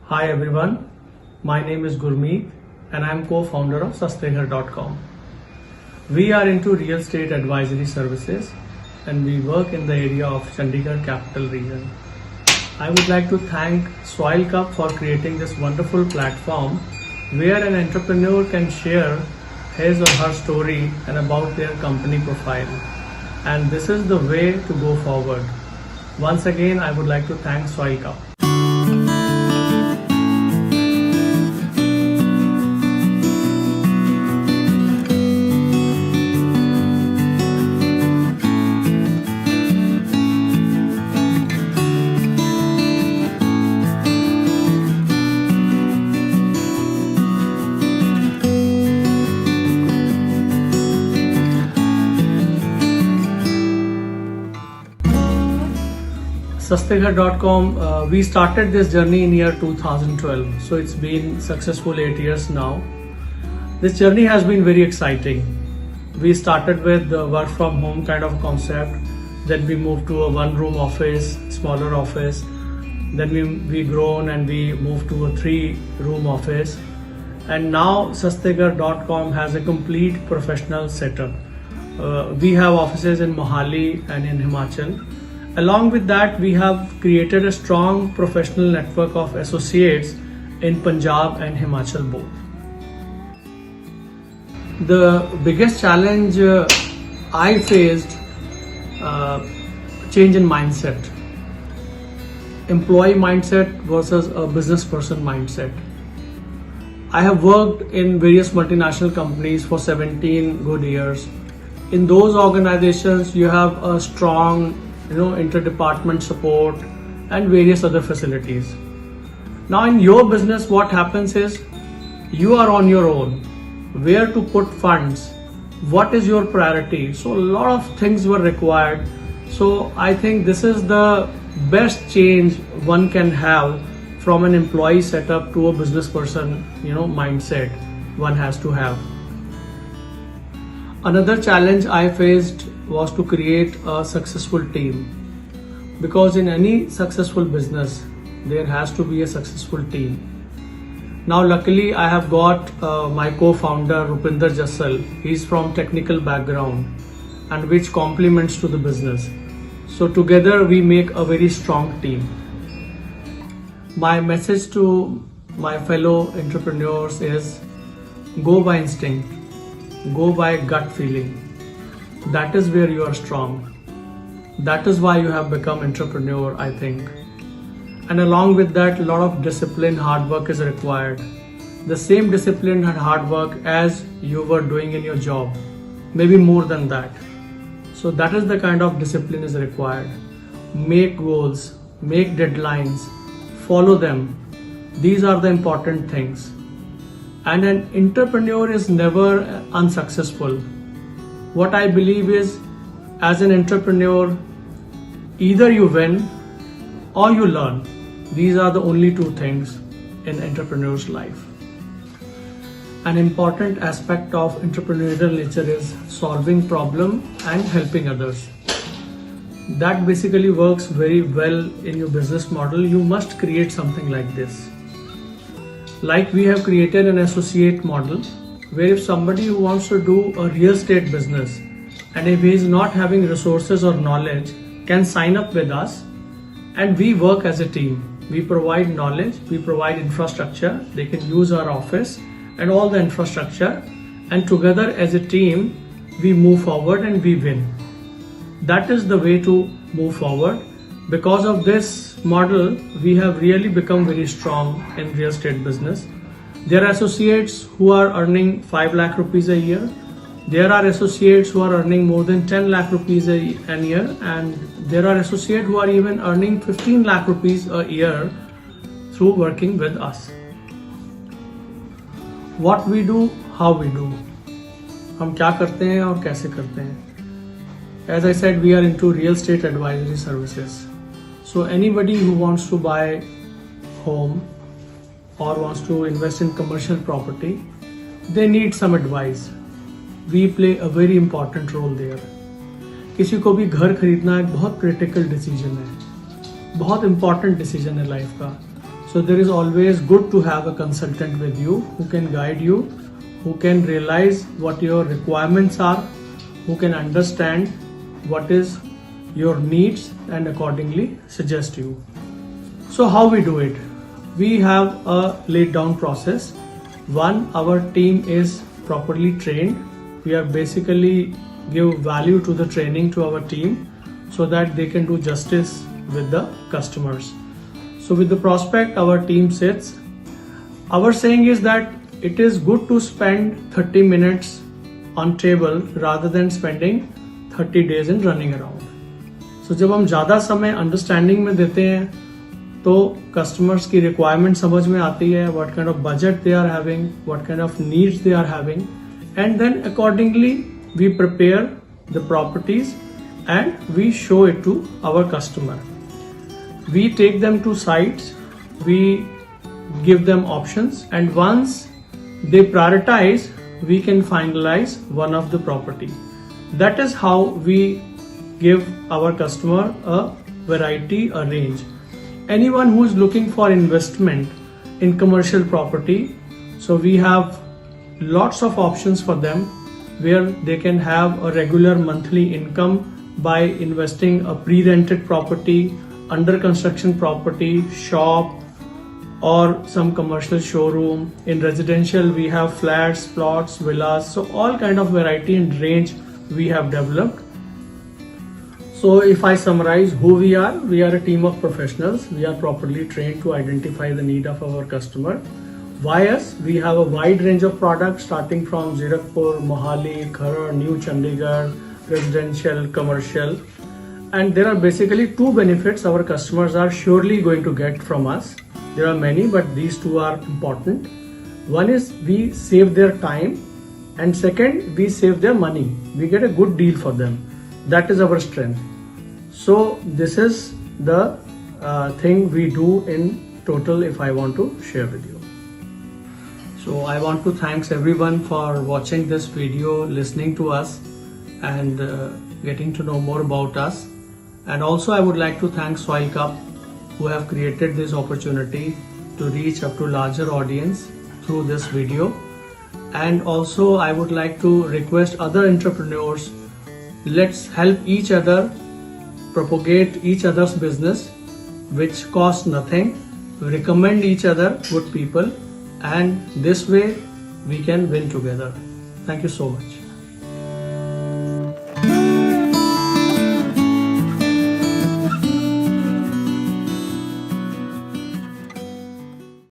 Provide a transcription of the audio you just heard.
Hi everyone, my name is Gurmeet and I am co-founder of SasteGhar.com. We are into real estate advisory services and we work in the area of Chandigarh capital region. I would like to thank Soil Cup for creating this wonderful platform where an entrepreneur can share his or her story and about their company profile. And this is the way to go forward. Once again, I would like to thank Soil Cup. SasteGhar.com, we started this journey in year 2012, so it's been successful 8 years now. This journey has been very exciting. We started with the work from home kind of concept, then we moved to a one-room office, smaller office, then we grown and we moved to a 3-room office, and now SasteGhar.com has a complete professional setup. We have offices in Mohali and in Himachal. Along with that, we have created a strong professional network of associates in Punjab and Himachal both. The biggest challenge I faced, change in mindset. Employee mindset versus a business person mindset. I have worked in various multinational companies for 17 good years. In those organizations, you have a strong interdepartment support and various other facilities. Now in your business, what happens is you are on your own. Where to put funds? What is your priority? So a lot of things were required. So I think this is the best change one can have from an employee setup to a business person, mindset one has to have. Another challenge I faced was to create a successful team, because in any successful business there has to be a successful team. Now luckily I have got my co-founder Rupinder Jassal. He's from technical background and which complements to the business. So together we make a very strong team. My message to my fellow entrepreneurs is go by instinct, go by gut feeling. That is where you are strong. That is why you have become entrepreneur, I think. And along with that, a lot of discipline, hard work is required. The same discipline and hard work as you were doing in your job, maybe more than that. So that is the kind of discipline is required. Make goals, make deadlines, follow them. These are the important things. And an entrepreneur is never unsuccessful. What I believe is, as an entrepreneur, either you win or you learn. These are the only two things in entrepreneur's life. An important aspect of entrepreneurial nature is solving problem and helping others. That basically works very well in your business model. You must create something like this. Like we have created an associate model, where if somebody who wants to do a real estate business and if he is not having resources or knowledge, can sign up with us and we work as a team. We provide knowledge, we provide infrastructure, they can use our office and all the infrastructure, and together as a team we move forward and we win. That is the way to move forward. Because of this model, we have really become very strong in real estate business. There are associates who are earning 5 lakh rupees a year. There are associates who are earning more than 10 lakh rupees a year, and there are associates who are even earning 15 lakh rupees a year through working with us. What we do, how we do. हम क्या करते हैं और कैसे करते हैं. As I said, we are into real estate advisory services. So anybody who wants to buy home or wants to invest in commercial property, they need some advice. We play a very important role there. किसी को भी घर खरीदना एक बहुत critical decision है, बहुत important decision है लाइफ का. So there is always good to have a consultant with you who can guide you, who can realize what your requirements are, who can understand what is your needs and accordingly suggest you. So how we do it? We have a laid down process. One, our team is properly trained. We are basically give value to the training to our team so that they can do justice with the customers. So with the prospect, our team sits. Our saying is that it is good to spend 30 minutes on table rather than spending 30 days in running around. So जब हम ज़्यादा समय understanding में देते हैं तो customers की requirement समझ में आती है, what kind of budget they are having, what kind of needs they are having, and then accordingly we prepare the properties and we show it to our customer. We take them to sites, we give them options, and once they prioritize, we can finalize one of the property. That is how we give our customer a variety, a range. Anyone who is looking for investment in commercial property, so we have lots of options for them where they can have a regular monthly income by investing a pre-rented property, under construction property, shop, or some commercial showroom. In residential, we have flats, plots, villas, so all kind of variety and range we have developed. So if I summarize who we are a team of professionals. We are properly trained to identify the need of our customer. Why us? We have a wide range of products starting from Zirakpur, Mohali, Kharar, New Chandigarh, residential, commercial. And there are basically two benefits our customers are surely going to get from us. There are many, but these two are important. One is we save their time, and second, we save their money. We get a good deal for them. That is our strength. So this is the thing we do in total if I want to share with you. So I want to thank everyone for watching this video, listening to us, and getting to know more about us. And also I would like to thank Soil Cup who have created this opportunity to reach up to larger audience through this video. And also I would like to request other entrepreneurs, let's help each other propagate each other's business which costs nothing. Recommend each other good people, and this way we can win together. Thank you so much.